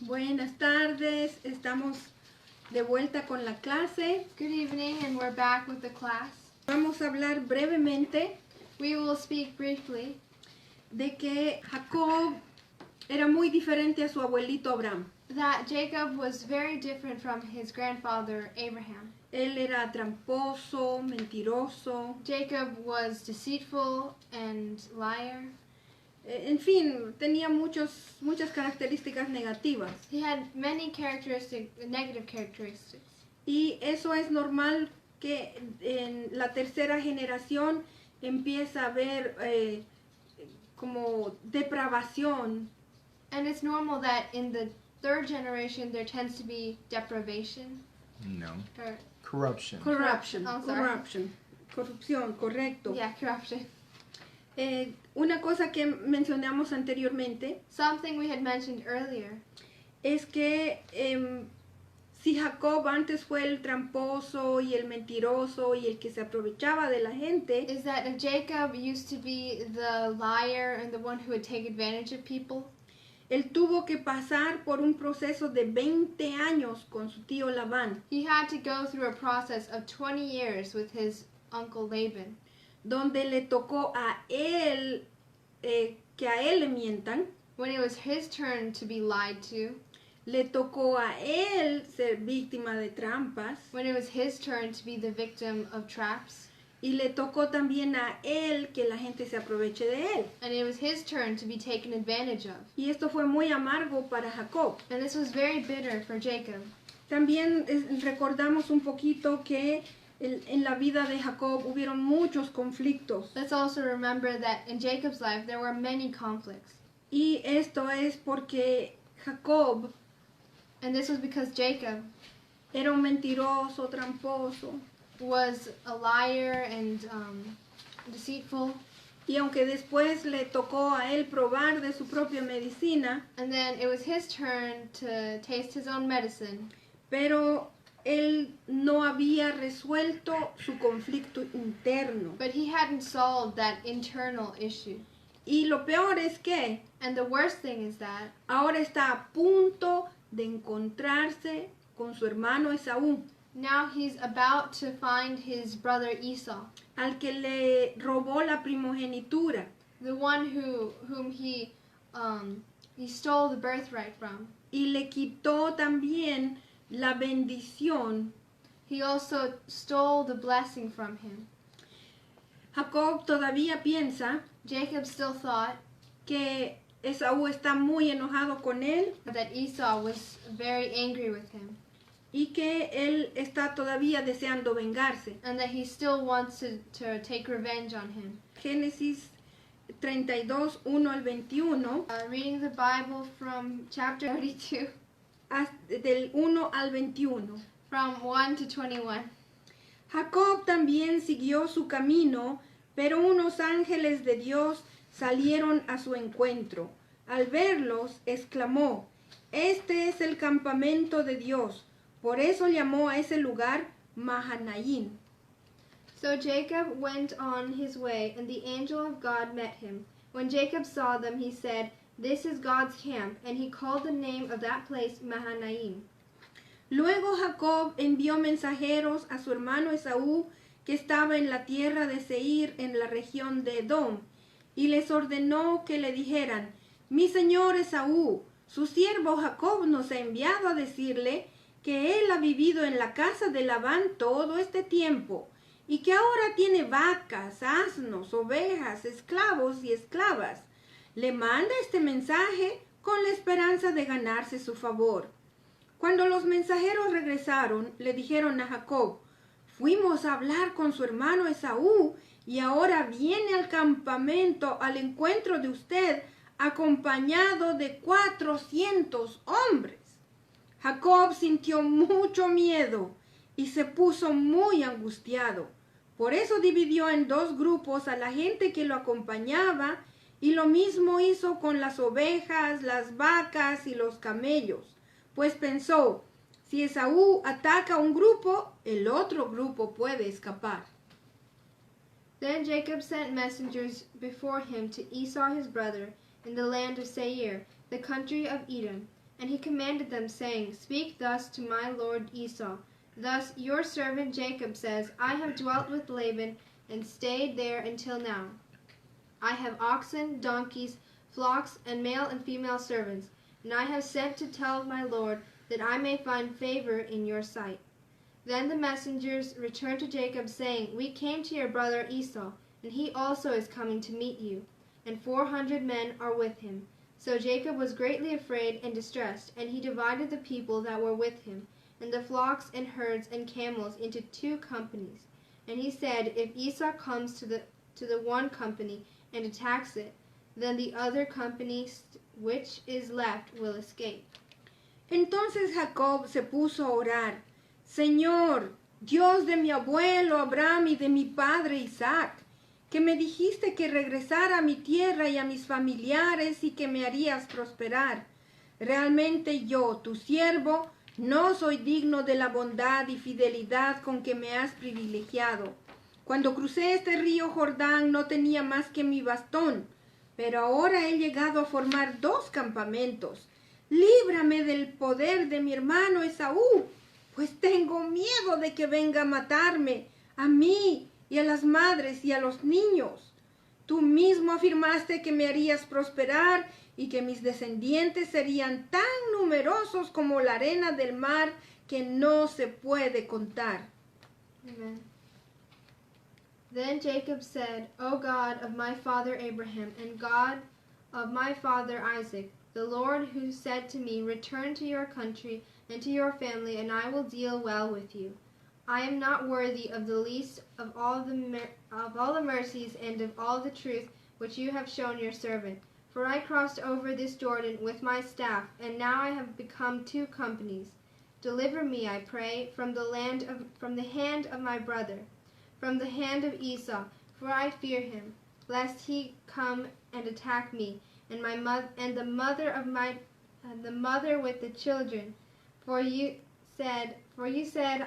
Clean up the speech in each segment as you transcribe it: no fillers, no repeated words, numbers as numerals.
Buenas tardes, estamos de vuelta con la clase. Good evening, and we're back with the class. Vamos a hablar brevemente We will speak briefly de que Jacob era muy diferente a su abuelito Abraham. that Jacob was very different from his grandfather Abraham. Él era tramposo, mentiroso, Jacob was deceitful and liar. en fin, tenía muchas características negativas. He had many negative characteristics. Y eso es normal que en la tercera generación empieza a haber como depravación. And it's normal that in the third generation there tends to be deprivation. No. Or, Corruption. Corruption. Oh, sorry. Corrupción, correcto. yeah, corruption. Una cosa que mencionamos anteriormente Something we had mentioned earlier es que si Jacob antes fue el tramposo y el mentiroso y el que se aprovechaba de la gente, is that if Jacob used to be the liar and the one who would take advantage of people, él tuvo que pasar por un proceso de 20 años con su tío Labán, he had to go through a process of 20 years with his uncle Laban, donde le tocó a él que a él le mientan, when it was his turn to be lied to, le tocó a él ser víctima de trampas when it was his turn to be the victim of traps, y le tocó también a él que la gente se aproveche de él. and it was his turn to be taken advantage of. Y esto fue muy amargo para Jacob. And this was very bitter for Jacob. También recordamos un poquito que en la vida de Jacob hubieron muchos conflictos. Let's also remember that in Jacob's life there were many conflicts. Y esto es porque Jacob And this was because Jacob era un mentiroso, tramposo. was a liar and deceitful. Y aunque después le tocó a él probar de su propia medicina, And then it was his turn to taste his own medicine. pero él no había resuelto su conflicto interno. But he hadn't solved that internal issue. Y lo peor es que And the worst thing is that ahora está a punto de encontrarse con su hermano Esaú, now he's about to find his brother Esau, al que le robó la primogenitura. the one whom he stole the birthright from. Y le quitó también la bendición. He also stole the blessing from him. Jacob todavía piensa Jacob still thought que Esaú está muy enojado con él that Esau was very angry with him y que él está todavía deseando vengarse. and that he still wants to take revenge on him. Génesis 32, 1 al 21, Reading the Bible from chapter 32, del 1 al 21. from 1 to 21. Jacob también siguió su camino, pero unos ángeles de Dios salieron a su encuentro. Al verlos, exclamó: "Este es el campamento de Dios". Por eso llamó a ese lugar Mahanaim. So Jacob went on his way, and the angel of God met him. When Jacob saw them, he said, "This is God's camp," and he called the name of that place Mahanaim. Luego Jacob envió mensajeros a su hermano Esaú, que estaba en la tierra de Seir, en la región de Edom, y les ordenó que le dijeran: "Mi señor Esaú, su siervo Jacob nos ha enviado a decirle que él ha vivido en la casa de Labán todo este tiempo, y que ahora tiene vacas, asnos, ovejas, esclavos y esclavas. Le manda este mensaje con la esperanza de ganarse su favor". Cuando los mensajeros regresaron, le dijeron a Jacob: "Fuimos a hablar con su hermano Esaú, y ahora viene al campamento al encuentro de usted, acompañado de 400 hombres. Jacob sintió mucho miedo y se puso muy angustiado. Por eso dividió en dos grupos a la gente que lo acompañaba, y lo mismo hizo con las ovejas, las vacas y los camellos, pues pensó: si Esaú ataca a un grupo, el otro grupo puede escapar. Then Jacob sent messengers before him to Esau his brother in the land of Seir, the country of Edom, And he commanded them, saying, Speak thus to my lord Esau. Thus your servant Jacob says, I have dwelt with Laban and stayed there until now. I have oxen, donkeys, flocks, and male and female servants, and I have sent to tell my lord that I may find favor in your sight. Then the messengers returned to Jacob, saying, We came to your brother Esau, and he also is coming to meet you, and 400 men are with him. So Jacob was greatly afraid and distressed, and he divided the people that were with him, and the flocks and herds and camels into 2 companies. And he said, If Esau comes to the one company and attacks it, then the other company which is left will escape. Entonces Jacob se puso a orar: Señor, Dios de mi abuelo Abraham y de mi padre Isaac, que me dijiste que regresara a mi tierra y a mis familiares y que me harías prosperar. Realmente yo, tu siervo, no soy digno de la bondad y fidelidad con que me has privilegiado. Cuando crucé este río Jordán no tenía más que mi bastón, pero ahora he llegado a formar 2 campamentos. Líbrame del poder de mi hermano Esaú, pues tengo miedo de que venga a matarme, a mí y a las madres y a los niños. Tú mismo afirmaste que me harías prosperar y que mis descendientes serían tan numerosos como la arena del mar que no se puede contar. Amen. Then Jacob said, O God of my father Abraham, and God of my father Isaac, the Lord who said to me, Return to your country and to your family, and I will deal well with you. I am not worthy of the least of all the mercies and of all the truth which you have shown your servant. For I crossed over this Jordan with my staff, and now I have become 2 companies. Deliver me, I pray, from the hand of my brother, from the hand of Esau, for I fear him, lest he come and attack me, and the mother with the children. For you said,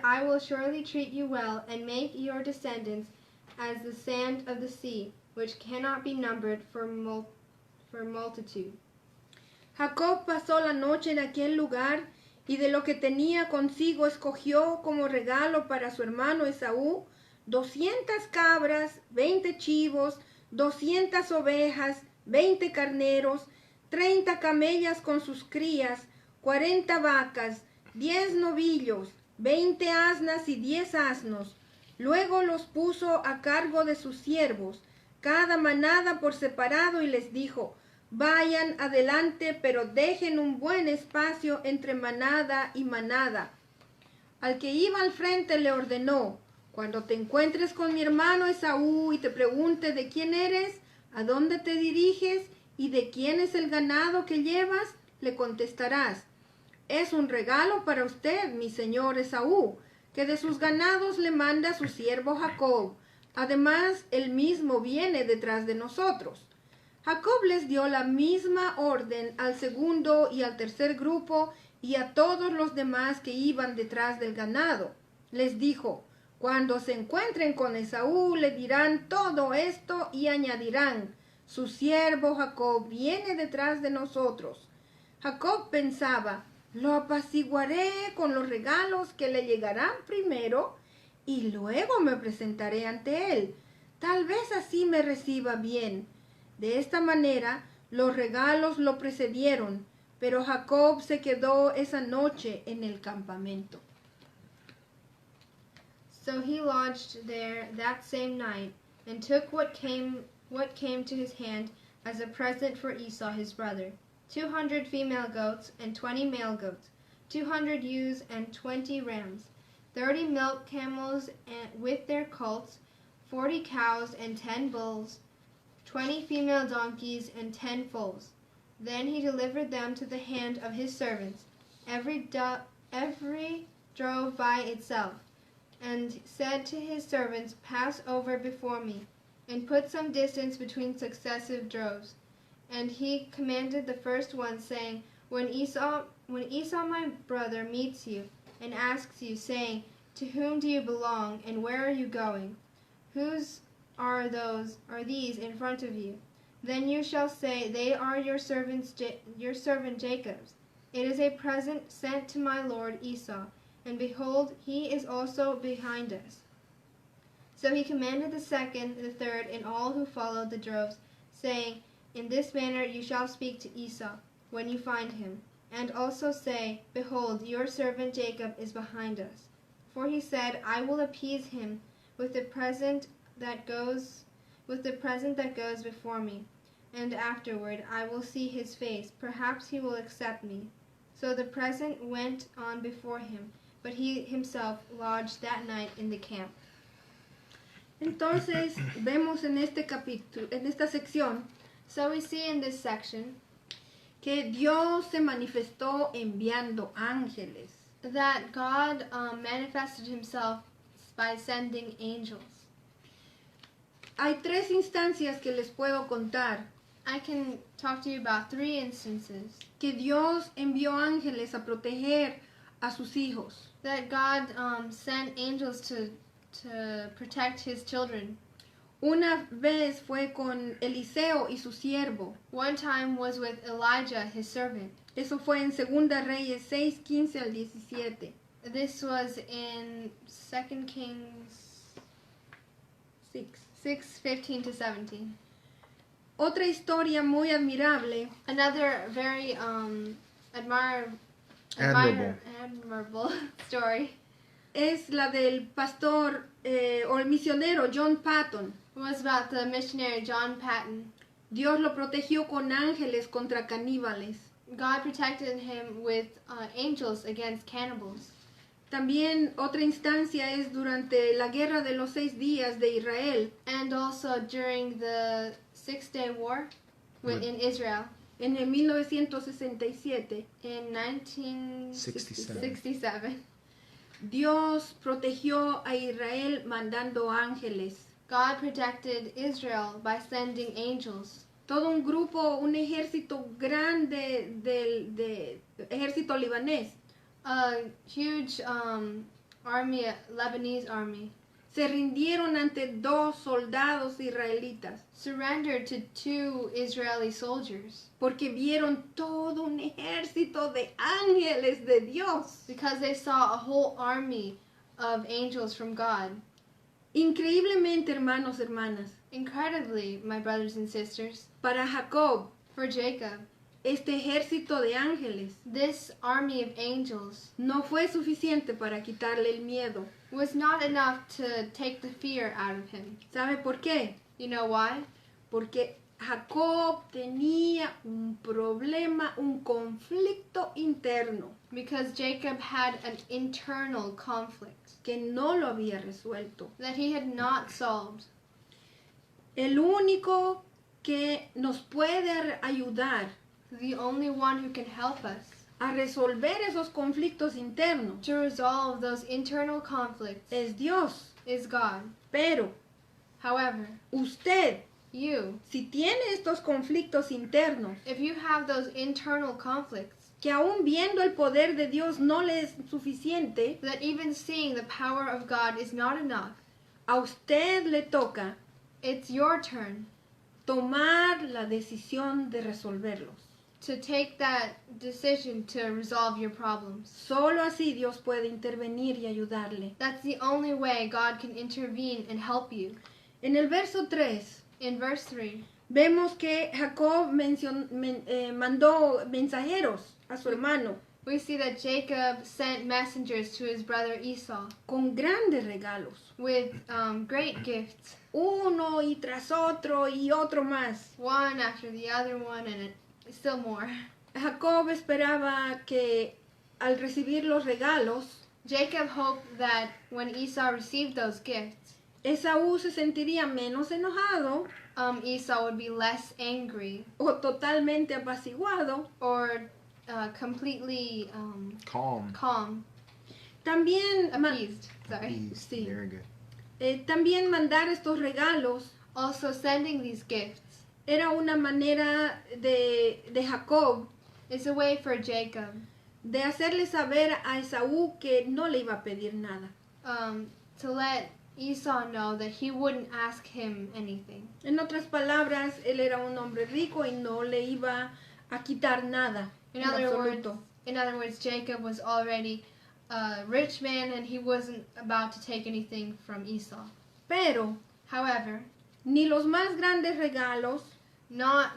I will surely treat you well, and make your descendants as the sand of the sea, which cannot be numbered for multitude. Jacob pasó la noche en aquel lugar, y de lo que tenía consigo escogió como regalo para su hermano Esaú 200 cabras, 20 chivos, 200 ovejas, 20 carneros, 30 camellas con sus crías, 40 vacas, 10 novillos, 20 asnas y 10 asnos. Luego los puso a cargo de sus siervos, cada manada por separado, y les dijo: Vayan adelante, pero dejen un buen espacio entre manada y manada. Al que iba al frente le ordenó: Cuando te encuentres con mi hermano Esaú y te pregunte de quién eres, a dónde te diriges y de quién es el ganado que llevas, le contestarás: Es un regalo para usted, mi señor Esaú, que de sus ganados le manda su siervo Jacob. Además, él mismo viene detrás de nosotros. Jacob les dio la misma orden al segundo y al tercer grupo y a todos los demás que iban detrás del ganado. Les dijo: Cuando se encuentren con Esaú, le dirán todo esto y añadirán: Su siervo Jacob viene detrás de nosotros. Jacob pensaba: Lo apaciguaré con los regalos que le llegarán primero y luego me presentaré ante él. Tal vez así me reciba bien. De esta manera los regalos lo precedieron, pero Jacob se quedó esa noche en el campamento. So he lodged there that same night, and took what came to his hand as a present for Esau his brother, 200 female goats and 20 male goats, 200 ewes and 20 rams, 30 milk camels with their colts, 40 cows and 10 bulls, 20 female donkeys and 10 foals. Then he delivered them to the hand of his servants. Every drove by itself, and said to his servants, Pass over before me, and put some distance between successive droves. And he commanded the first one, saying, When Esau my brother meets you, and asks you, saying, To whom do you belong, and where are you going? Whose are these in front of you? Then you shall say, They are your servant Jacob's. It is a present sent to my lord Esau, and behold, he is also behind us. So he commanded the second, the third, and all who followed the droves, saying, In this manner you shall speak to Esau, when you find him, and also say, Behold, your servant Jacob is behind us. For he said, I will appease him with the present that goes before me, and afterward I will see his face. Perhaps he will accept me. So the present went on before him, but he himself lodged that night in the camp. Entonces vemos en este capítulo, en esta sección, So we see in this section que Dios se manifestó enviando ángeles. that God manifested himself by sending angels. Hay tres instancias que les puedo contar I can talk to you about 3 instances que Dios envió ángeles a proteger a sus hijos. that God sent angels to protect his children. Una vez fue con Eliseo y su siervo. One time was with Elijah, his servant. Eso fue en Segunda Reyes 6:15 al 17. This was in 2 Kings 6:15 to 17. Otra historia muy admirable Another very admirable story es la del pastor o el misionero John Patton. was about the missionary John Patton. Dios lo protegió con ángeles contra caníbales. God protected him with angels against cannibals. También otra instancia es durante la guerra de los 6 días de Israel And also during the 6-day war in Israel en el 1967. in 1967. 67. Dios protegió a Israel mandando ángeles. God protected Israel by sending angels. Todo un grupo, un ejército grande del ejército libanés A huge army, Lebanese army, se rindieron ante 2 soldados israelitas surrendered to 2 Israeli soldiers porque vieron todo un ejército de ángeles de Dios. because they saw a whole army of angels from God. Increíblemente, hermanos, hermanas, Incredibly, my brothers and sisters, para Jacob, for Jacob, este ejército de ángeles this army of angels no fue suficiente para quitarle el miedo. was not enough to take the fear out of him. ¿Sabe por qué? You know why? Porque Jacob tenía un problema, un conflicto interno Because Jacob had an internal conflict que no lo había resuelto. that he had not solved. El único que nos puede ayudar The only one who can help us a resolver esos conflictos internos to resolve those internal conflicts es Dios. is God. Pero However, usted, you, si tiene estos conflictos internos, if you have those internal conflicts, que aún viendo el poder de Dios no le es suficiente, that even seeing the power of God is not enough, a usted le toca it's your turn tomar la decisión de resolverlos. to take that decision to resolve your problems. Solo así Dios puede intervenir y ayudarle. That's the only way God can intervene and help you. En el verso 3 In verse 3, vemos que Jacob mandó mensajeros a su hermano we see that Jacob sent messengers to his brother Esau con grandes regalos, with great gifts, uno y tras otro y otro más. one after the other one, and still more. Jacob esperaba que al recibir los regalos, Jacob hoped that when Esau received those gifts, Esaú se sentiría menos enojado Esau would be less angry o totalmente apaciguado. or completely calm, También, appeased. Sorry. Sí. Very good. También mandar estos regalos Also, sending these gifts era una manera de Jacob is a way for Jacob de hacerle saber a Esaú que no le iba a pedir nada. to let Esau know that he wouldn't ask him anything. En otras palabras, él era un hombre rico y no le iba a quitar nada. In en other words, absoluto. In other words, Jacob was already a rich man and he wasn't about to take anything from Esau. Pero However, ni los más grandes regalos, not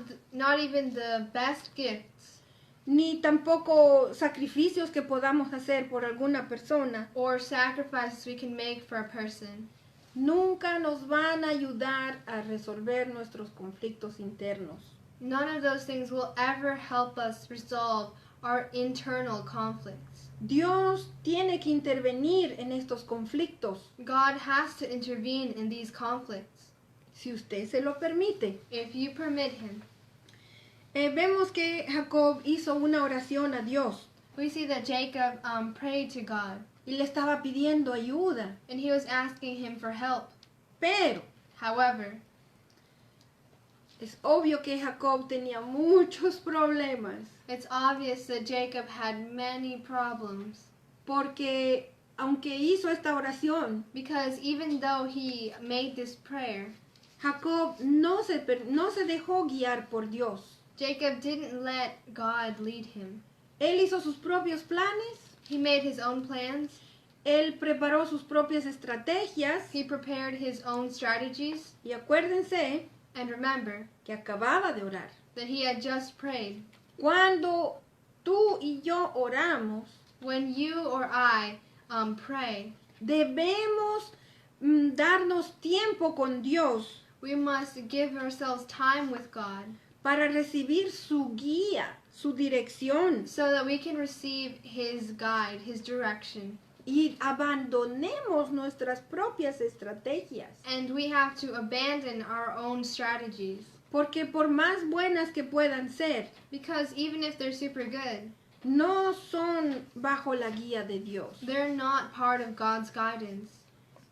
even the best gifts ni tampoco sacrificios que podamos hacer por alguna persona, or sacrifices we can make for a person nunca nos van a ayudar a resolver nuestros conflictos internos. none of those things will ever help us resolve our internal conflicts. Dios tiene que intervenir en estos conflictos, God has to intervene in these conflicts si usted se lo permite. if you permit him. Vemos que Jacob hizo una oración a Dios We see that Jacob prayed to God y le estaba pidiendo ayuda, and he was asking him for help. pero However, es obvio que Jacob tenía muchos problemas, it's obvious that Jacob had many problems porque aunque hizo esta oración, because even though he made this prayer, Jacob no se dejó guiar por Dios. Jacob didn't let God lead him. Él hizo sus propios planes, He made his own plans. él preparó sus propias estrategias He prepared his own strategies. y acuérdense And remember que acababa de orar. that he had just prayed. Cuando tú y yo oramos, When you or I pray, debemos darnos tiempo con Dios we must give ourselves time with God para recibir su guía, su dirección, so that we can receive his guide, his direction. y abandonemos nuestras propias estrategias. And we have to abandon our own strategies. Porque por más buenas que puedan ser, Because even if they're super good, no son bajo la guía de Dios. they're not part of God's guidance.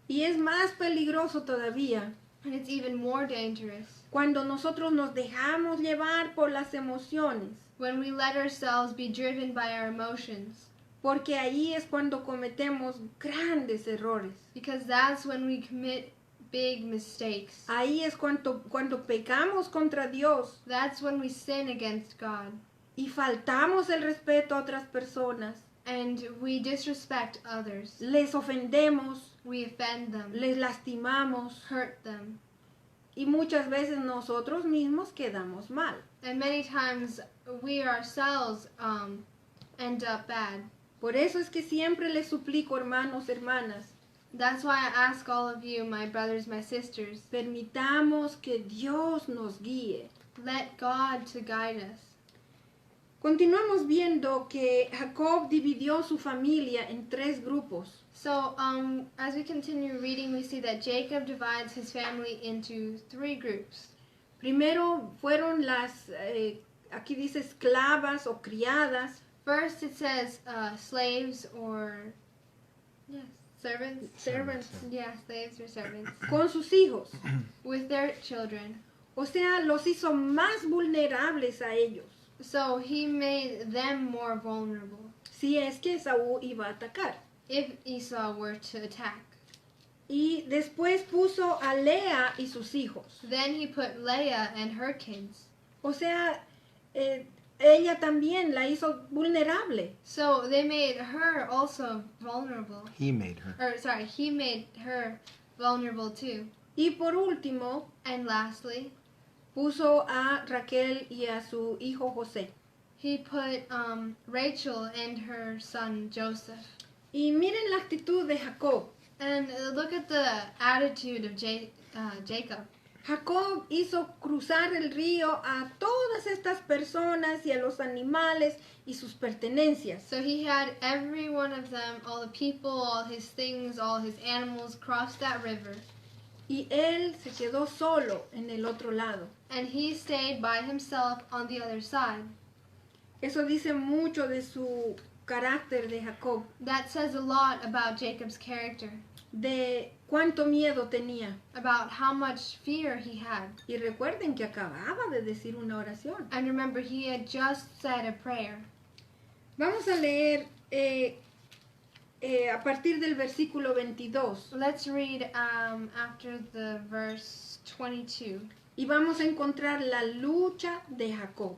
Y es más peligroso todavía And it's even more dangerous cuando nosotros nos dejamos llevar por las emociones, when we let ourselves be driven by our emotions. porque ahí es cuando cometemos grandes errores. Because that's when we commit big mistakes. Ahí es cuando pecamos contra Dios That's when we sin against God. y faltamos el respeto a otras personas, And we disrespect others. les ofendemos, We offend them, les lastimamos hurt them. y muchas veces nosotros mismos quedamos mal. And many times we ourselves end up bad. Por eso es que siempre les suplico, hermanos, hermanas, That's why I ask all of you, my brothers, my sisters, permitamos que Dios nos guíe. let God to guide us. Continuamos viendo que Jacob dividió su familia en 3 grupos. So, as we continue reading, we see that Jacob divides his family into 3 groups. Primero fueron aquí dice esclavas o criadas, First, it says slaves or servants. servants, Yeah, slaves or servants con sus hijos. with their children. O sea, los hizo más vulnerables a ellos, So he made them more vulnerable si es que Esaú iba a atacar. if Esau were to attack. Y después puso a Lea y sus hijos. Then he put Leah and her kids. O sea, ella también la hizo vulnerable. So they made her also vulnerable. He made her. Or sorry, he made her vulnerable too. Y por último, And lastly, puso a Raquel y a su hijo José. he put Rachel and her son Joseph. Y miren la actitud de Jacob. And look at the attitude of Jacob. Jacob hizo cruzar el río a todas estas personas y a los animales y sus pertenencias. So he had every one of them, all the people, all his things, all his animals cross that river. Y él se quedó solo en el otro lado. And he stayed by himself on the other side. Eso dice mucho de su carácter de Jacob, That says a lot about Jacob's character, de cuánto miedo tenía. about how much fear he had. Y recuerden que acababa de decir una oración. And remember, he had just said a prayer. Vamos a leer a partir del versículo 22 Let's read after the verse 22. y vamos a encontrar la lucha de Jacob.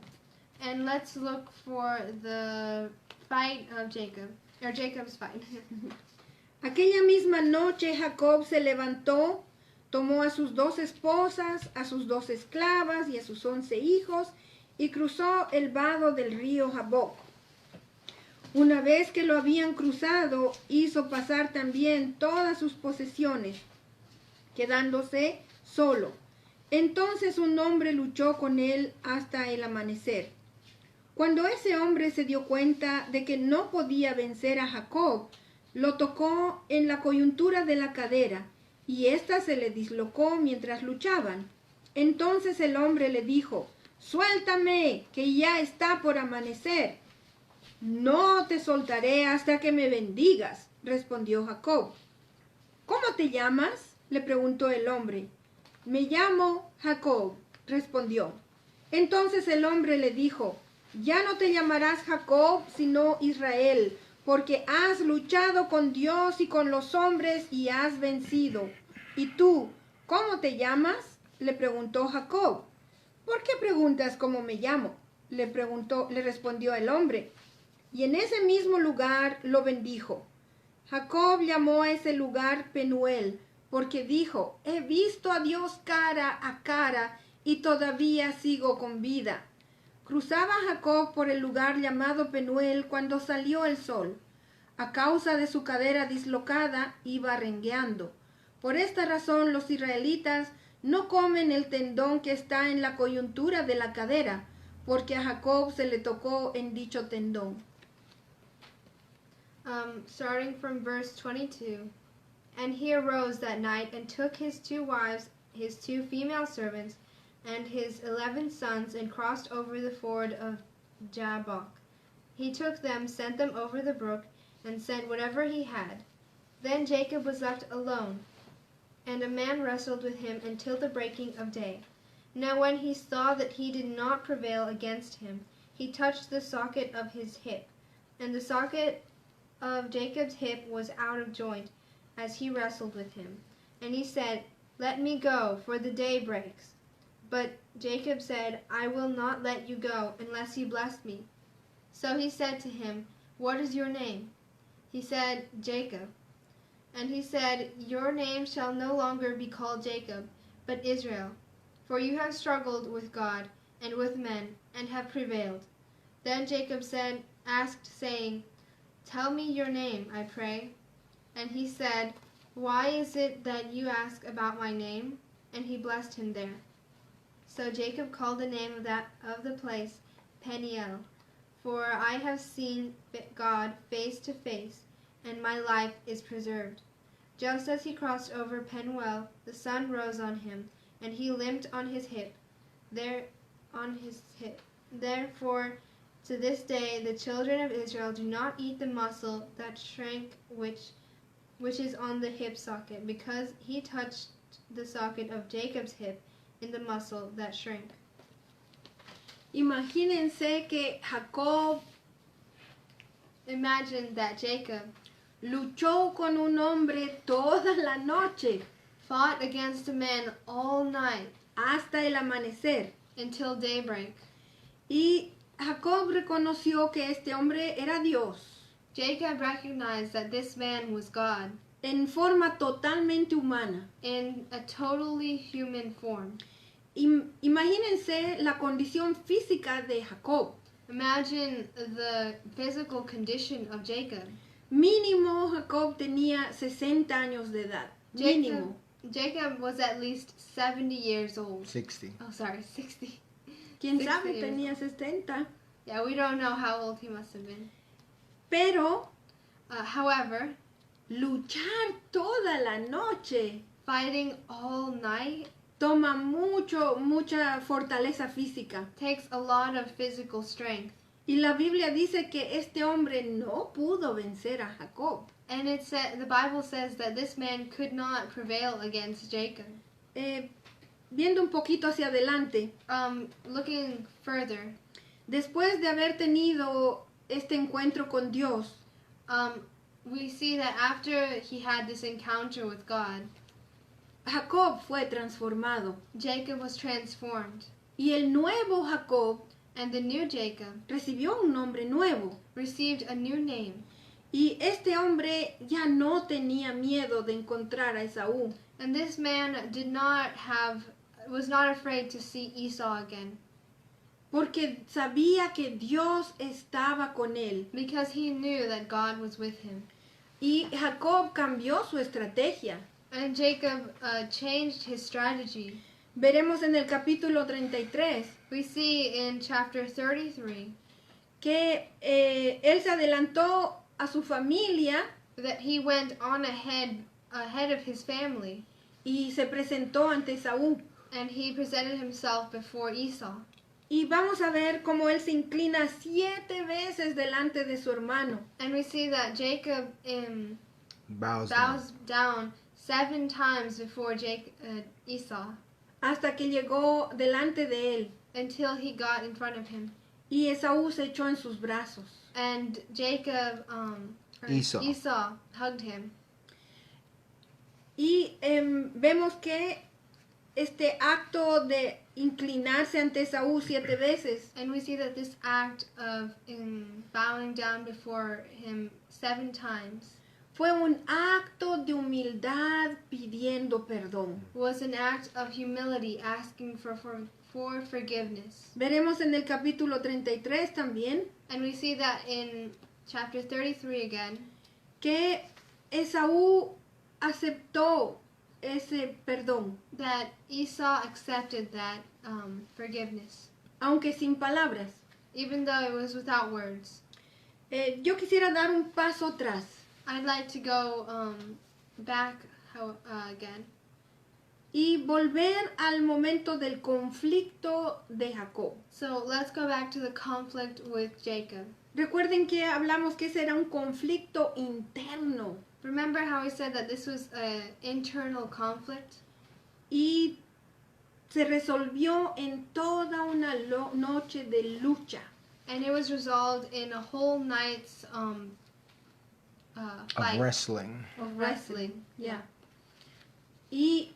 And let's look for the fight of Jacob, or Jacob's fight. Aquella misma noche Jacob se levantó, tomó a sus 2 esposas, a sus 2 esclavas y a sus 11 hijos y cruzó el vado del río Jaboc. Una vez que lo habían cruzado, hizo pasar también todas sus posesiones, quedándose solo. Entonces un hombre luchó con él hasta el amanecer. Cuando ese hombre se dio cuenta de que no podía vencer a Jacob, lo tocó en la coyuntura de la cadera, y ésta se le dislocó mientras luchaban. Entonces el hombre le dijo: «Suéltame, que ya está por amanecer». «No te soltaré hasta que me bendigas», respondió Jacob. «¿Cómo te llamas?», le preguntó el hombre. «Me llamo Jacob», respondió. Entonces el hombre le dijo: «Ya no te llamarás Jacob, sino Israel, porque has luchado con Dios y con los hombres y has vencido». «¿Y tú, cómo te llamas?», le preguntó Jacob. «¿Por qué preguntas cómo me llamo?», le respondió el hombre. Y en ese mismo lugar lo bendijo. Jacob llamó a ese lugar Penuel, porque dijo: «He visto a Dios cara a cara y todavía sigo con vida». Cruzaba Jacob por el lugar llamado Penuel cuando salió el sol. A causa de su cadera dislocada, iba rengueando. Por esta razón los israelitas no comen el tendón que está en la coyuntura de la cadera, porque a Jacob se le tocó en dicho tendón. Starting from verse 22. And he arose that night and took his 2 wives, his 2 female servants, and his 11 sons, and crossed over the ford of Jabbok. He took them, sent them over the brook, and sent whatever he had. Then Jacob was left alone, and a man wrestled with him until the breaking of day. Now when he saw that he did not prevail against him, he touched the socket of his hip, and the socket of Jacob's hip was out of joint, as he wrestled with him. And he said, "Let me go, for the day breaks." But Jacob said, "I will not let you go, unless you bless me." So he said to him, "What is your name?" He said, "Jacob." And he said, "Your name shall no longer be called Jacob, but Israel, for you have struggled with God and with men, and have prevailed." Then Jacob asked, saying, "Tell me your name, I pray." And he said, "Why is it that you ask about my name?" And he blessed him there. So Jacob called the name of the place Peniel, for I have seen God face to face, and my life is preserved. Just as he crossed over Penuel, the sun rose on him, and he limped on his hip. Therefore, to this day, the children of Israel do not eat the muscle that shrank, which is on the hip socket, because he touched the socket of Jacob's hip in the muscle that shrank. Imagínense que Jacob Imagine that Jacob luchó con un hombre toda la noche fought against a man all night hasta el amanecer. until daybreak. Y Jacob reconoció que este hombre era Dios Jacob recognized that this man was God en forma totalmente humana. in a totally human form. Imagínense la condición física de Jacob. Imagine the physical condition of Jacob. Mínimo Jacob tenía 60 años de edad. Mínimo. Jacob was at least 70 years old. 60. Oh, sorry, 60. ¿Quién 60 sabe? years Tenía 60. Yeah, we don't know how old he must have been. Pero However, luchar toda la noche fighting all night toma mucha fortaleza física. takes a lot of physical strength. Y la Biblia dice que este hombre no pudo vencer a Jacob. And the Bible says that this man could not prevail against Jacob. Viendo un poquito hacia adelante, Looking further, después de haber tenido este encuentro con Dios, we see that after he had this encounter with God, Jacob fue transformado. Jacob was transformed. Y el nuevo Jacob And the new Jacob recibió un nombre nuevo. received a new name. Y este hombre ya no tenía miedo de encontrar a Esaú, And this man was not afraid to see Esau again, porque sabía que Dios estaba con él. because he knew that God was with him. Y Jacob cambió su estrategia. And Jacob changed his strategy. Veremos en el capítulo 33 We see in chapter 33 que él se adelantó a su familia that he went on ahead of his family, y se presentó ante Esaú. and he presented himself before Esau. Y vamos a ver cómo él se inclina 7 veces delante de su hermano. And we see that Jacob Bows bows down 7 times before Esau, Hasta que llegó delante de él. until he got in front of him. Y Esaú se echó en sus brazos. And Esau hugged him. Y vemos que este acto de inclinarse ante Esaú 7 veces And we see that this act of bowing down before him 7 times fue un acto de humildad pidiendo perdón. was an act of humility, asking for forgiveness. Veremos en el capítulo 33 también And we see that in chapter 33 again, que Esaú aceptó ese perdón, that Esau accepted that forgiveness, aunque sin palabras. even though it was without words. Yo quisiera dar un paso atrás I'd like to go back again y volver al momento del conflicto de Jacob. So let's go back to the conflict with Jacob. Recuerden que hablamos que ese era un conflicto interno Remember how we said that this was an internal conflict? y se resolvió en toda una noche de lucha. And it was resolved in a whole night's of fight. wrestling. Of wrestling. Ya. Y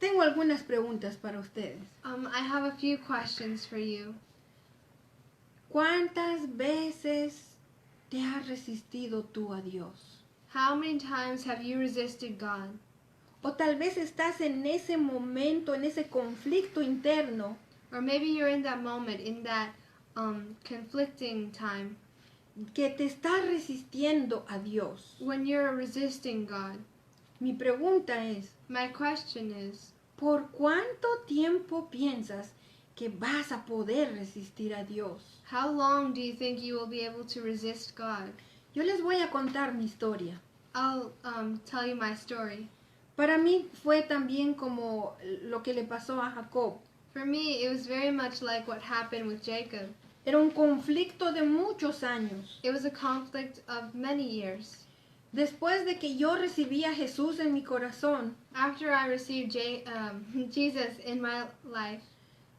tengo algunas preguntas para ustedes. I have a few questions for you. ¿Cuántas veces te has resistido tú a Dios? How many times have you resisted God? O tal vez estás en ese momento, en ese conflicto interno, Or maybe you're in that moment, in that conflicting time, que te estás resistiendo a Dios. when you're resisting God. Mi pregunta es, My question is, ¿por cuánto tiempo piensas que vas a poder resistir a Dios? how long do you think you will be able to resist God? Yo les voy a contar mi historia. I'll tell you my story. Para mí fue también como lo que le pasó a Jacob. For me, it was very much like what happened with Jacob. Era un conflicto de muchos años. It was a conflict of many years. Después de que yo recibí a Jesús en mi corazón, After I received Jesus in my life,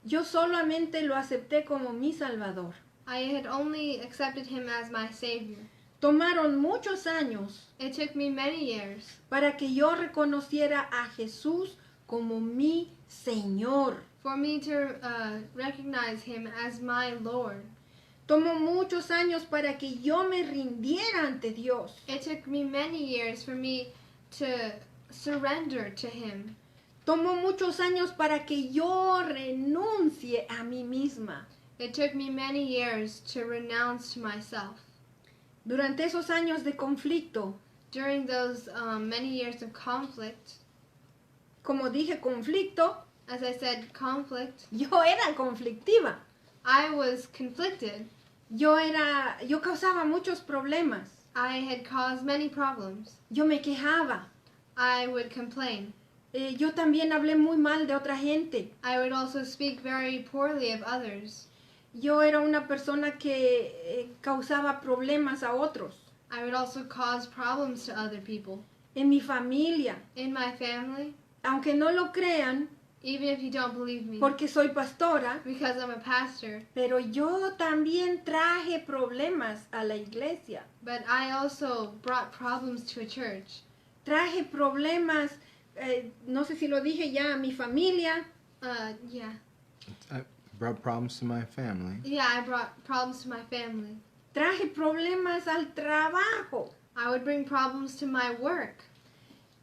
yo solamente lo acepté como mi Salvador. I had only accepted him as my Savior. Tomaron muchos años It took me many years para que yo reconociera a Jesús como mi Señor. for me to recognize him as my Lord. Tomó muchos años para que yo me rindiera ante Dios. It took me many years for me to surrender to him. Tomó muchos años para que yo renuncie a mí misma. It took me many years to renounce to myself. Durante esos años de conflicto, During those many years of conflict, como dije conflicto, as I said, conflict, yo era conflictiva. I was conflicted. Yo causaba muchos problemas. I had caused many problems. Yo me quejaba. I would complain. Yo también hablé muy mal de otra gente. I would also speak very poorly of others. Yo era una persona que causaba problemas a otros. I would also cause problems to other people. En mi familia, In my family, aunque no lo crean, even if you don't believe me, porque soy pastora, because I'm a pastor, pero yo también traje problemas a la iglesia. but I also brought problems to a church. Traje problemas, no sé si lo dije ya, a mi familia. Yeah. I brought problems to my family. Yeah, I brought problems to my family. Traje problemas al trabajo I would bring problems to my work.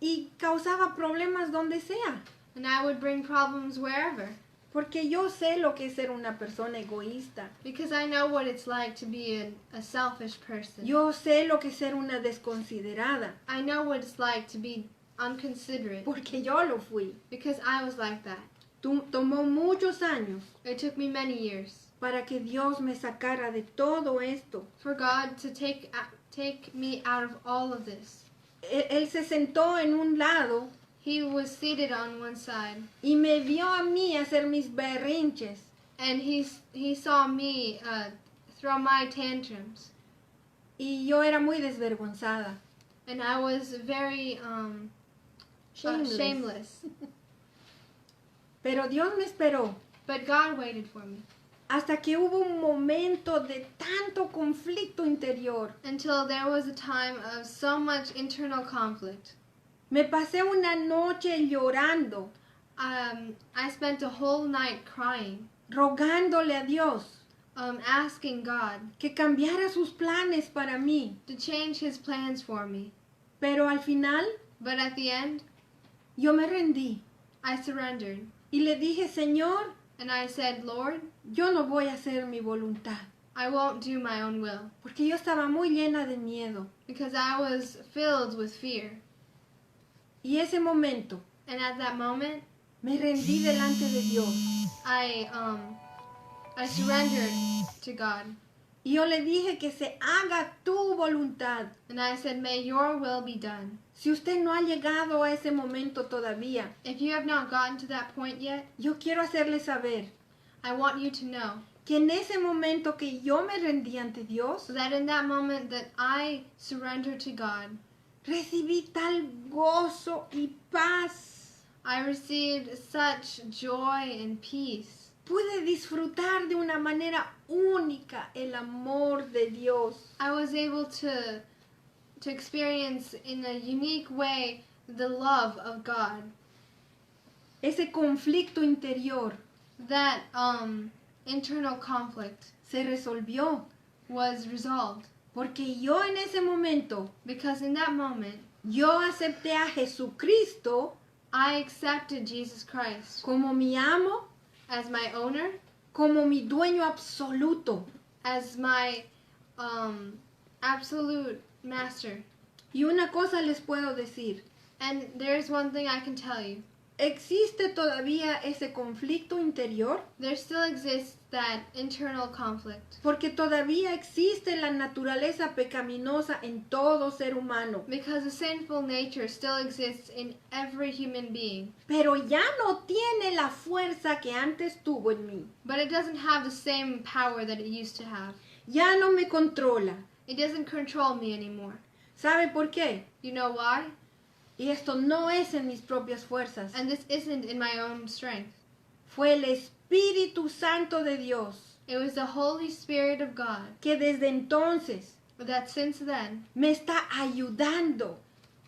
y causaba problemas donde sea. And I would bring problems wherever. Porque yo sé lo que es ser una persona egoísta. Because I know what it's like to be a selfish person. Yo sé lo que es ser una desconsiderada. I know what it's like to be unconsiderate. Porque yo lo fui. Because I was like that. Tomó muchos años It took me many years para que Dios me sacara de todo esto. for God to take me out of all of this. Él se sentó en un lado He was seated on one side, y me vio a mí hacer mis berrinches. and he saw me throw my tantrums, Y yo era muy desvergonzada. and I was very shameless. Pero Dios me esperó But God waited for me hasta que hubo un momento de tanto conflicto interior. until there was a time of so much internal conflict. Me pasé una noche llorando, I spent a whole night crying, rogándole a Dios asking God que cambiara sus planes para mí. to change His plans for me. Pero al final But at the end, yo me rendí I surrendered, y le dije, Señor, and I said, Lord, yo no voy a hacer mi voluntad. I won't do my own will, Porque yo estaba muy llena de miedo. because I was filled with fear. Y ese momento And at that moment, me rendí delante de Dios. I surrendered to God, Y yo le dije que se haga tu voluntad. and I said, may your will be done. Si usted no ha llegado a ese momento todavía, If you have not gotten to that point yet, yo quiero hacerle saber I want you to know que en ese momento que yo me rendí ante Dios, that in that moment that I surrendered to God, recibí tal gozo y paz. I received such joy and peace. Pude disfrutar de una manera única el amor de Dios. I was able to experience in a unique way the love of God. Ese conflicto interior That internal conflict se resolvió was resolved porque yo en ese momento, because in that moment yo acepté a Jesucristo I accepted Jesus Christ como mi amo, as my owner, como mi dueño absoluto. as my absolute master. Y una cosa les puedo decir, And there's one thing I can tell you. ¿existe todavía ese conflicto interior? There still exists that internal conflict. Porque todavía existe la naturaleza pecaminosa en todo ser humano. Because the sinful nature still exists in every human being. Pero ya no tiene la fuerza que antes tuvo en mí. But it doesn't have the same power that it used to have. Ya no me controla. It doesn't control me anymore. ¿Sabe por qué? You know why? Y esto no es en mis propias fuerzas. And this isn't in my own strength. Fue el Espíritu Santo de Dios It was the Holy Spirit of God que desde entonces that since then me está ayudando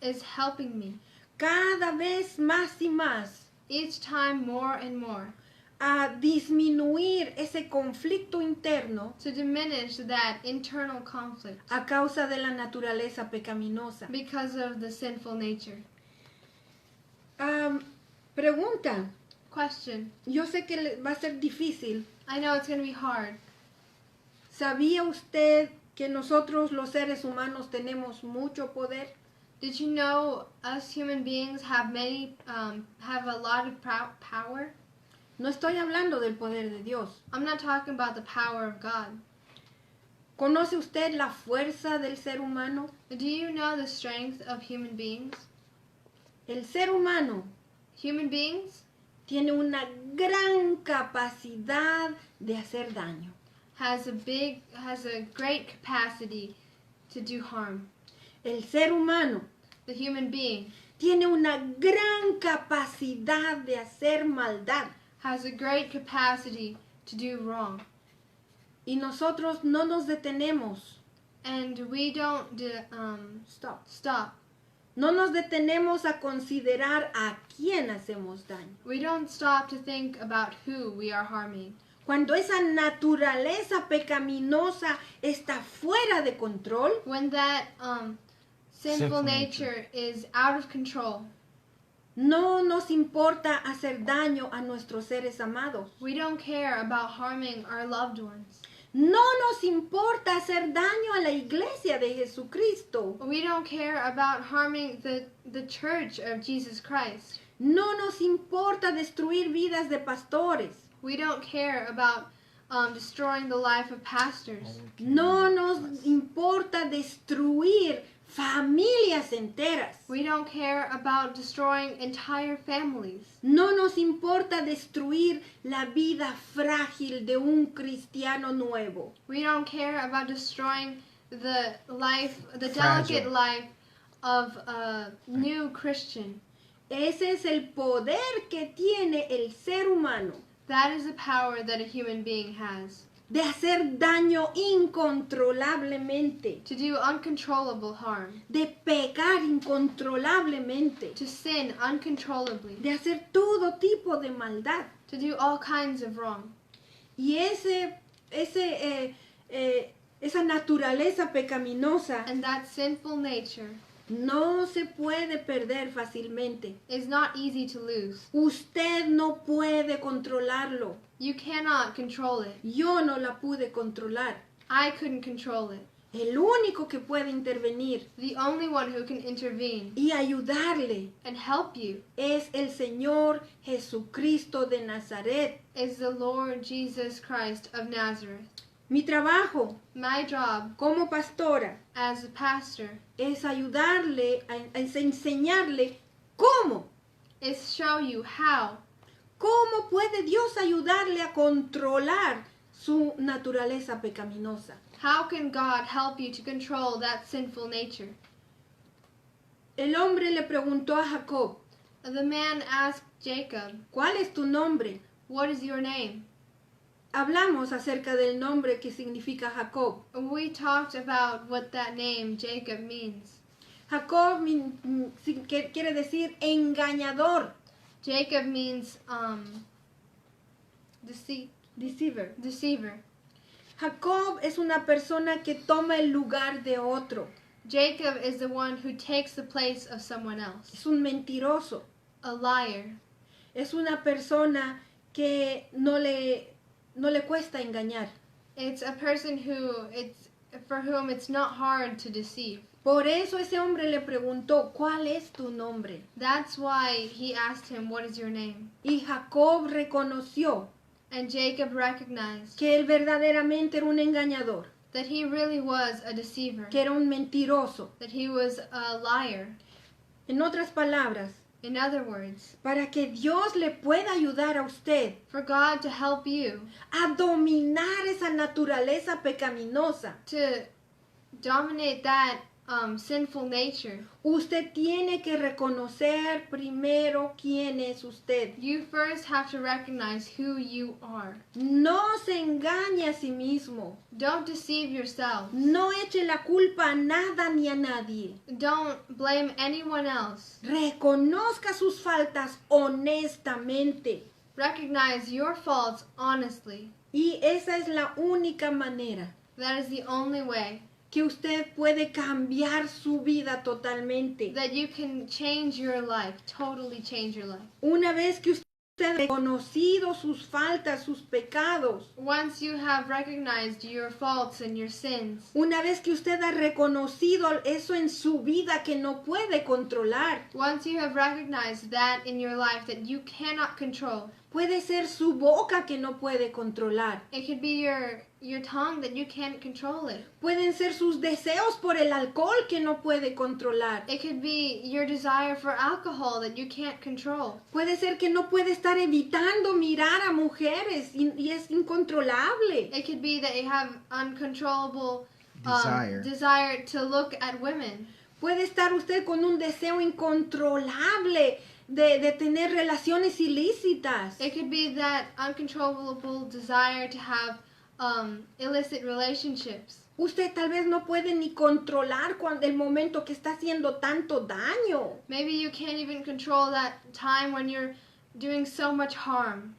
is helping me cada vez más y más each time more and more a disminuir ese conflicto interno to diminish that internal conflict a causa de la naturaleza pecaminosa. because of the sinful nature. Pregunta, Question. yo sé que va a ser difícil. I know it's going to be hard. ¿Sabía usted que nosotros los seres humanos tenemos mucho poder? Did you know us human beings have have a lot of power? No estoy hablando del poder de Dios. I'm not talking about the power of God. ¿Conoce usted la fuerza del ser humano? Do you know the strength of human beings? El ser humano Human beings tiene una gran capacidad de hacer daño. has a great capacity to do harm. El ser humano The human being tiene una gran capacidad de hacer maldad. has a great capacity to do wrong. Y nosotros no nos detenemos. And we don't stop. No nos detenemos a considerar a quién hacemos daño. We don't stop to think about who we are harming. cuando esa naturaleza pecaminosa está fuera de control, when that sinful Sinful nature is out of control, no nos importa hacer daño a nuestros seres amados. we don't care about harming our loved ones. No nos importa hacer daño a la iglesia de Jesucristo. We don't care about harming the church of Jesus Christ. No nos importa destruir vidas de pastores. We don't care about destroying the life of pastors. No nos importa destruir familias enteras. We don't care about destroying entire families. No nos importa destruir la vida frágil de un cristiano nuevo. We don't care about destroying the Fragile. delicate life of a new Christian. Ese es el poder que tiene el ser humano That is the power that a human being has. de hacer daño incontrolablemente, To do uncontrollable harm. de pecar incontrolablemente, To sin uncontrollably. de hacer todo tipo de maldad. To do all kinds of wrong. Y esa naturaleza pecaminosa And that sinful nature no se puede perder fácilmente. is not easy to lose. Usted no puede controlarlo. You cannot control it. Yo no la pude controlar. I couldn't control it. El único que puede intervenir The only one who can intervene y ayudarle and help you es el Señor Jesucristo de Nazaret. is the Lord Jesus Christ of Nazareth. Mi trabajo My job como pastora as a pastor es ayudarle, es enseñarle cómo. is show you how. ¿Cómo puede Dios ayudarle a controlar su naturaleza pecaminosa? How can God help you to control that sinful nature? El hombre le preguntó a Jacob, The man asked Jacob, ¿cuál es tu nombre? "What is your name?" Hablamos acerca del nombre que significa Jacob. We talked about what that name Jacob means. Jacob quiere decir engañador, Jacob means deceiver. deceiver. Jacob es una persona que toma el lugar de otro. Jacob is the one who takes the place of someone else. Es un mentiroso. A liar. Es una persona que no le cuesta engañar. It's a person for whom it's not hard to deceive. Por eso ese hombre le preguntó, ¿cuál es tu nombre? That's why he asked him, "What is your name?" Y Jacob reconoció And Jacob recognized que él verdaderamente era un engañador, that he really was a deceiver, que era un mentiroso. that he was a liar. En otras palabras, In other words, para que Dios le pueda ayudar a usted for God to help you a dominar esa naturaleza pecaminosa, to dominate that sinful nature, usted tiene que reconocer primero quién es usted. you first have to recognize who you are. No se engañe a sí mismo. Don't deceive yourself. No eche la culpa a nada ni a nadie. Don't blame anyone else. Reconozca sus faltas honestamente. Recognize your faults honestly. Y esa es la única manera That is the only way que usted puede cambiar su vida totalmente. that you can change your life, totally change your life. Una vez que usted ha reconocido sus faltas, sus pecados, Once you have recognized your faults and your sins, una vez que usted ha reconocido eso en su vida que no puede controlar, once you have recognized that in your life that you cannot control, puede ser su boca que no puede controlar, it could be your tongue that you can't control it. pueden ser sus deseos por el alcohol que no puede controlar, It could be your desire for alcohol that you can't control. puede ser que no puede estar evitando mirar a mujeres y es incontrolable. It could be that you have uncontrollable Desire. to look at women. Puede estar usted con un deseo incontrolable de tener relaciones ilícitas. It could be that uncontrollable desire to have illicit relationships. Usted tal vez no puede ni controlar el momento que está haciendo tanto daño. Maybe you can't even control that time when you're doing so much harm.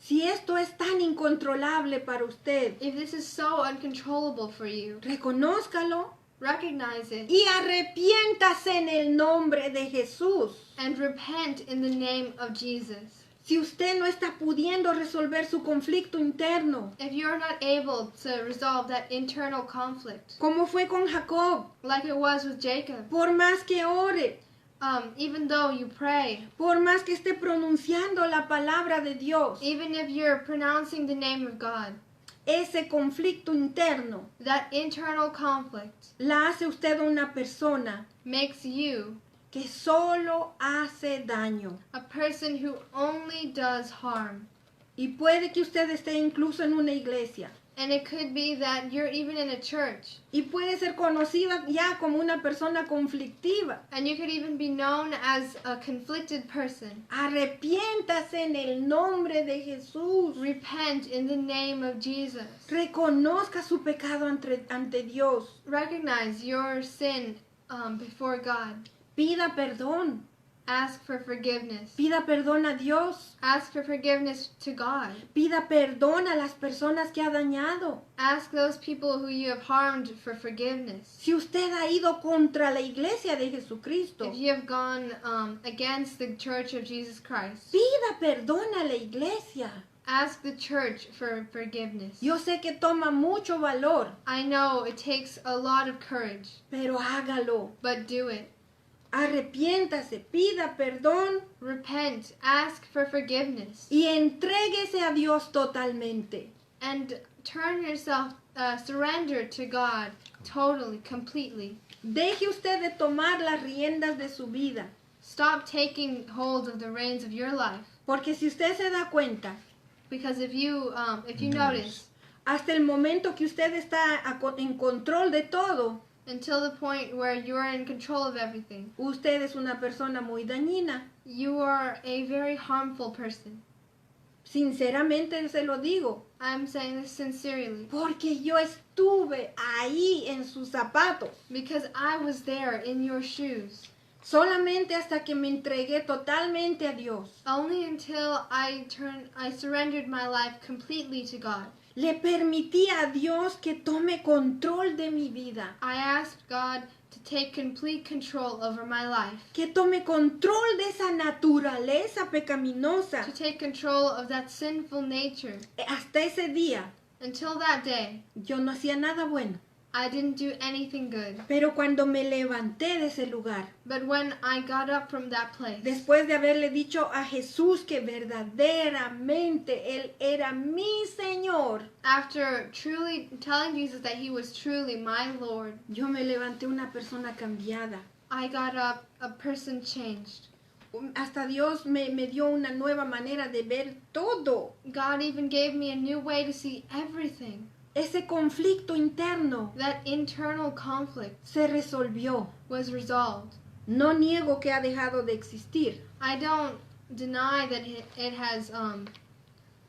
Si esto es tan incontrolable para usted, if this is so uncontrollable for you, reconózcalo recognize it y arrepiéntase en el nombre de Jesús. and repent in the name of Jesus. Si usted no está pudiendo resolver su conflicto interno, If you're not able to resolve that internal conflict, como fue con Jacob, like it was with Jacob, por más que ore, even though you pray, por más que esté pronunciando la palabra de Dios, even if you're pronouncing the name of God, ese conflicto interno that internal conflict la hace usted una persona makes you que solo hace daño. a person who only does harm. Y puede que usted esté incluso en una iglesia. And it could be that you're even in a church, Y puede ser conocida ya como una persona conflictiva. and you could even be known as a conflicted person. Arrepiéntase en el nombre de Jesús. Repent in the name of Jesus. Reconozca su pecado ante Dios. Recognize your sin before God. Pida perdón. Ask for forgiveness. Pida perdón a Dios. Ask for forgiveness to God. Pida perdón a las personas que ha dañado. Ask those people who you have harmed for forgiveness. Si usted ha ido contra la iglesia de Jesucristo, If you have gone against the Church of Jesus Christ, pida perdón a la iglesia. ask the church for forgiveness. Yo sé que toma mucho valor, I know it takes a lot of courage, pero hágalo. but do it. Arrepiéntase, pida perdón Repent, ask for forgiveness, y entréguese a Dios totalmente. and turn yourself, surrender to God totally, completely. Deje usted de tomar las riendas de su vida, Stop taking hold of the reins of your life, porque si usted se da cuenta, because if you notice, hasta el momento que usted está en control de todo, until the point where you're in control of everything, usted es una persona muy dañina. you are a very harmful person. Sinceramente se lo digo, I'm saying this sincerely, porque yo estuve ahí en sus zapatos, because I was there in your shoes. solamente hasta que me entregué totalmente a Dios. Only until I surrendered my life completely to God. Le permití a Dios que tome control de mi vida, I asked God to take complete control over my life, que tome control de esa naturaleza pecaminosa. to take control of that sinful nature. Hasta ese día Until that day, yo no hacía nada bueno, I didn't do anything good. pero cuando me levanté de ese lugar, But when I got up from that place, después de haberle dicho a Jesús que verdaderamente Él era mi Señor, after truly telling Jesus that He was truly my Lord, yo me levanté una persona cambiada. I got up a person changed. Hasta Dios me dio una nueva manera de ver todo. God even gave me a new way to see everything. Ese conflicto interno That internal conflict se resolvió. was resolved. No niego que ha dejado de existir. I don't deny that it has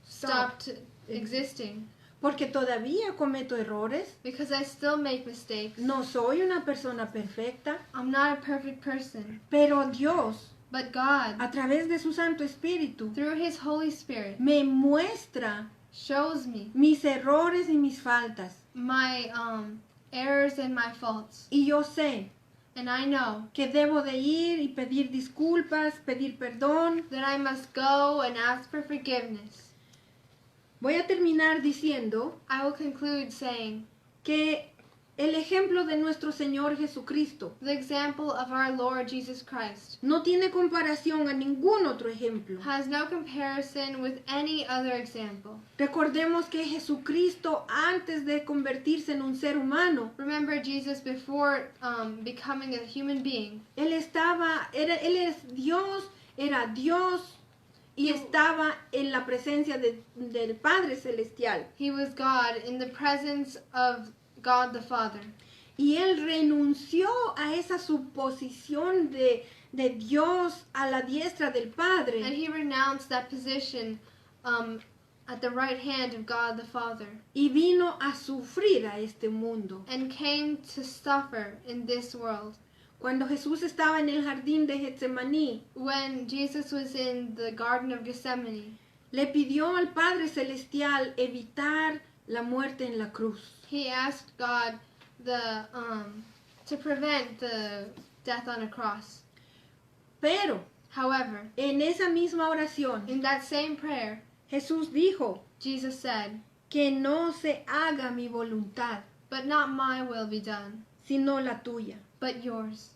stopped existing, Porque todavía cometo errores. because I still make mistakes. No soy una persona perfecta. I'm not a perfect person, Pero Dios, but God, a través de su Santo Espíritu, through His Holy Spirit, me muestra shows me mis errores y mis faltas. my errors and my faults. Y yo sé And I know que debo de ir y pedir disculpas, pedir perdón. that I must go and ask for forgiveness. Voy a terminar diciendo I will conclude saying que el ejemplo de nuestro Señor Jesucristo the example of our Lord Jesus Christ no tiene comparación a ningún otro ejemplo. has no comparison with any other example. Recordemos que Jesucristo, antes de convertirse en un ser humano, Remember, Jesus, before becoming a human being, Él es Dios, era Dios y estaba en la presencia del Padre Celestial. He was God in the presence of God the Father. Y Él renunció a esa suposición de Dios a la diestra del And Padre He renounced that position at the right hand of God the Father, y vino a sufrir a este mundo. and came to suffer in this world. Cuando Jesús estaba en el jardín de Getsemaní, When Jesus was in the Garden of Gethsemane, Le pidió al Padre Celestial evitar la muerte en la cruz. He asked God to prevent the death on a cross. Pero However, en esa misma oración, in that same prayer, Jesús dijo Jesus said, que no se haga mi voluntad, "But not my will be done, sino la tuya. but yours."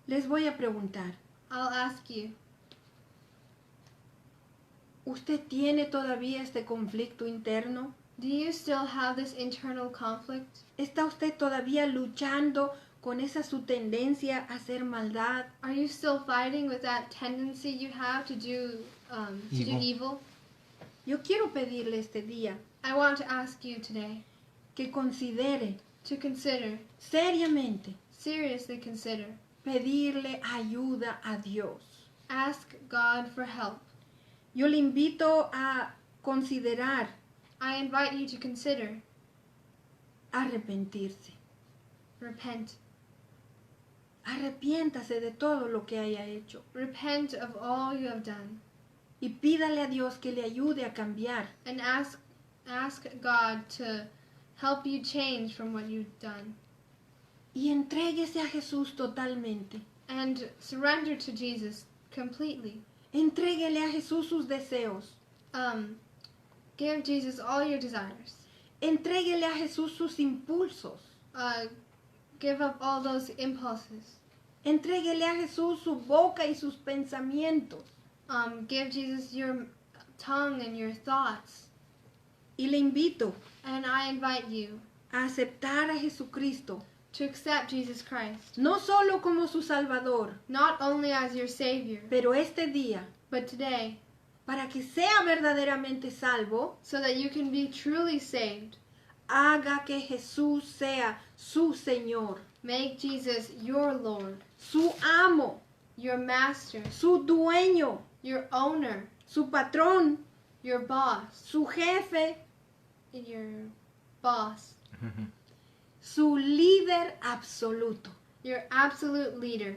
Les voy a preguntar, I'll ask you, ¿usted tiene todavía este conflicto interno? do you still have this internal conflict? ¿Está usted todavía luchando con esa su tendencia a hacer maldad? Are you still fighting with that tendency you have to do evil? Yo quiero pedirle este día I want to ask you today que considere to consider, seriamente seriously consider, pedirle ayuda a Dios. ask God for help. Yo le invito a considerar I invite you to consider, arrepentirse. repent. Arrepiéntase de todo lo que haya hecho Repent of all you have done y pídale a Dios que le ayude a cambiar. and ask God to help you change from what you've done. Y entréguese a Jesús totalmente. And surrender to Jesus completely. Entréguele a Jesús sus deseos. Give Jesus all your desires. Entréguele a Jesús sus impulsos. Give up all those impulses. Entréguele a Jesús su boca y sus pensamientos. Give Jesus your tongue and your thoughts. Y le invito And I invite you a aceptar a Jesucristo, to accept Jesus Christ, no solo como su Salvador, not only as your Savior, pero este día, but today, para que sea verdaderamente salvo, so that you can be truly saved. haga que Jesús sea su Señor, Make Jesus your Lord, su amo, your master, su dueño, your owner, su patrón, your boss, su jefe, your boss, su líder absoluto. your absolute leader.